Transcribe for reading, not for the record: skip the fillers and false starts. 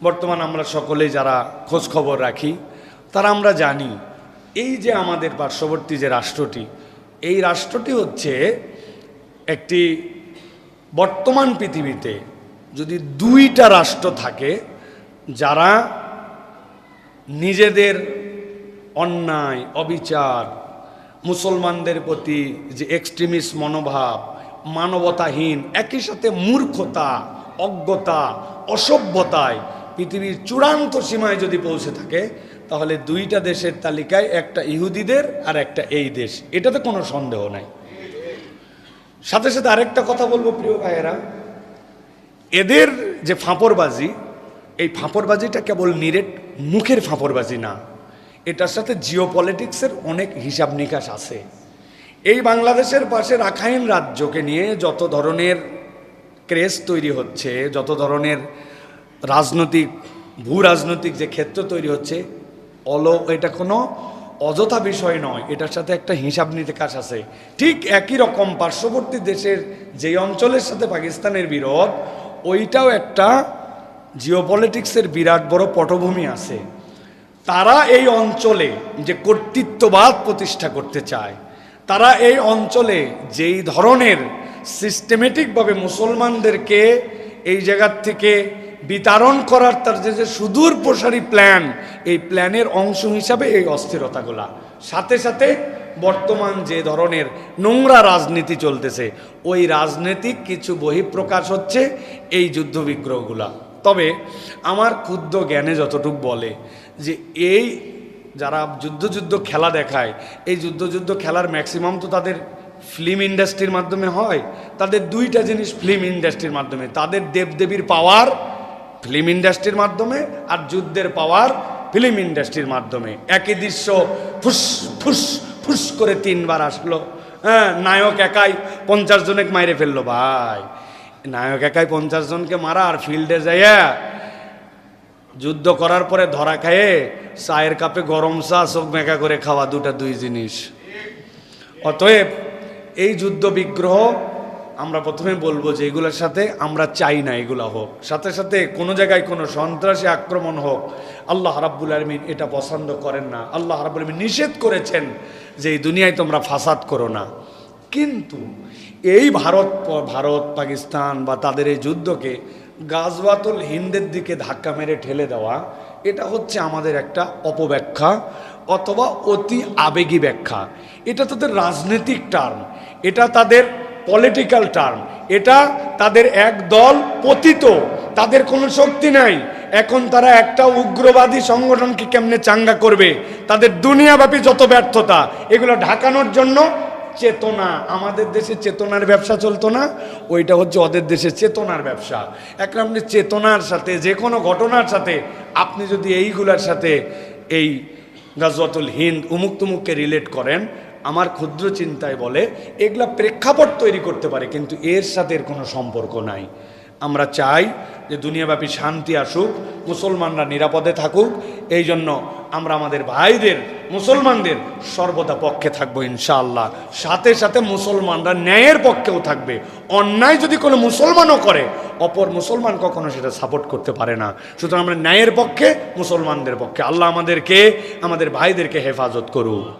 বর্তমান আমরা সকলেই যারা খোঁজ খবর রাখি তারা আমরা জানি এই যে আমাদের পার্শ্ববর্তী যে রাষ্ট্রটি, এই রাষ্ট্রটি হচ্ছে একটি বর্তমান পৃথিবীতে যদি দুইটা রাষ্ট্র থাকে যারা নিজেদের অন্যায় অবিচার, মুসলমানদের প্রতি যে এক্সট্রিমিস্ট মনোভাব, মানবতাহীন, একই সাথে মূর্খতা, অজ্ঞতা, অসভ্যতায় পৃথিবীর চূড়ান্ত সীমায় যদি পৌঁছে থাকে, তাহলে দুইটা দেশের তালিকায় একটা ইহুদিদের আর একটা এই দেশ, এটাতে কোনো সন্দেহ নাই। সাথে সাথে আরেকটা কথা বলবো প্রিয় ভাইয়েরা, এদের যে ফাঁপড়বাজি, এই ফাঁপড়বাজিটা কেবল নিরেট মুখের ফাঁপড়বাজি না, এটার সাথে জিওপলিটিক্সের অনেক হিসাব নিকাশ আছে। এই বাংলাদেশের পাশে রাখাইন রাজ্যকে নিয়ে যত ধরনের ক্রেজ তৈরি হচ্ছে, যত ধরনের রাজনৈতিক ভূ রাজনৈতিক যে ক্ষেত্র তৈরি হচ্ছে, এটা কোনো অযথা বিষয় নয়, এটার সাথে একটা হিসাব নিকাশ আছে। ঠিক একই রকম পার্শ্ববর্তী দেশের যে অঞ্চলের সাথে পাকিস্তানের বিরোধ, ওইটাও একটা জিওপলিটিক্সের বিরাট বড় পটভূমি আছে। তারা এই অঞ্চলে যে কর্তৃত্ববাদ প্রতিষ্ঠা করতে চায়, তারা এই অঞ্চলে যেই ধরনের সিস্টেমেটিকভাবে মুসলমানদেরকে এই জায়গার থেকে বিতাড়ন করার তার যে সুদূর প্রসারী প্ল্যান, এই প্ল্যানের অংশ হিসাবে এই অস্থিরতাগুলা, সাথে সাথে বর্তমান যে ধরনের নোংরা রাজনীতি চলতেছে, ওই রাজনৈতিক কিছু বহিঃপ্রকাশ হচ্ছে এই যুদ্ধবিগ্রহগুলা। তবে আমার ক্ষুদ্র জ্ঞানে যতটুকু বলে যে এই যারা যুদ্ধ খেলা দেখায়, এই যুদ্ধ খেলার ম্যাক্সিমাম তো তাদের ফিল্ম ইন্ডাস্ট্রির মাধ্যমে হয়। তাদের দুইটা জিনিস ফিল্ম ইন্ডাস্ট্রির মাধ্যমে, তাদের দেবদেবীর পাওয়ার ফিল্ম ইন্ডাস্ট্রির মাধ্যমে, আর যুদ্ধের পাওয়ার ফিল্ম ইন্ডাস্ট্রির মাধ্যমে। একই দৃশ্য ফুস ফুস ফুস করে 3 বার আসলো, হ্যাঁ, নায়ক একাই 50 জনকে মাইরে ফেললো। ভাই, নায়ক একাই 50 জনকে মারা আর ফিল্ডে যাইয়া যুদ্ধ করার পরে ধরা খায়ে চায়ের কাপে গরম চা চোখ মেকা করে খাওয়া দুই জিনিস। অতএব এই যুদ্ধ বিগ্রহ আমরা প্রথমে বলবো যে এগুলোর সাথে আমরা চাই না এগুলা হোক, সাথে সাথে কোনো জায়গায় কোনো সন্ত্রাসী আক্রমণ হোক, আল্লাহ রাব্বুল আলামিন এটা পছন্দ করেন না। আল্লাহ রাব্বুল আলামিন নিষেধ করেছেন যে এই দুনিয়ায় তোমরা ফাসাদ করো না। কিন্তু এই ভারত পাকিস্তান বা তাদের এই যুদ্ধকে গাজওয়াতুল হিন্দের দিকে ধাক্কা মেরে ঠেলে দেওয়া, এটা হচ্ছে আমাদের একটা অপব্যাখ্যা অথবা অতি আবেগী ব্যাখ্যা। এটা তাদের রাজনৈতিক টার্ম, এটা তাদের পলিটিক্যাল টার্ম, এটা তাদের এক দল পতিত, তাদের কোনো শক্তি নাই। এখন তারা একটা উগ্রবাদী সংগঠনকে কেমনে চাঙ্গা করবে, তাদের দুনিয়াব্যাপী যত ব্যর্থতা, এগুলো ঢাকানোর জন্য চেতনা। আমাদের দেশে চেতনার ব্যবসা চলতো না, ওইটা হচ্ছে ওদের দেশে চেতনার ব্যবসা। এখন আপনি চেতনার সাথে যে কোনো ঘটনার সাথে আপনি যদি এইগুলার সাথে এই গাজওয়াতুল হিন্দ উমুক তুমুককে রিলেট করেন, আমার ক্ষুদ্র চিন্তায় বলে এগুলা প্রেক্ষাপট তৈরি করতে পারে, কিন্তু এর সাথে এর কোনো সম্পর্ক নাই। আমরা চাই যে দুনিয়াব্যাপী শান্তি আসুক, মুসলমানরা নিরাপদে থাকুক। এই জন্য আমরা আমাদের ভাইদের, মুসলমানদের সর্বদা পক্ষে থাকবো ইনশাআল্লাহ। সাথে সাথে মুসলমানরা ন্যায়ের পক্ষেও থাকবে। অন্যায় যদি কোনো মুসলমানও করে, অপর মুসলমান কখনো সেটা সাপোর্ট করতে পারে না। সুতরাং আমরা ন্যায়ের পক্ষে, মুসলমানদের পক্ষে। আল্লাহ আমাদেরকে, আমাদের ভাইদেরকে হেফাজত করুক।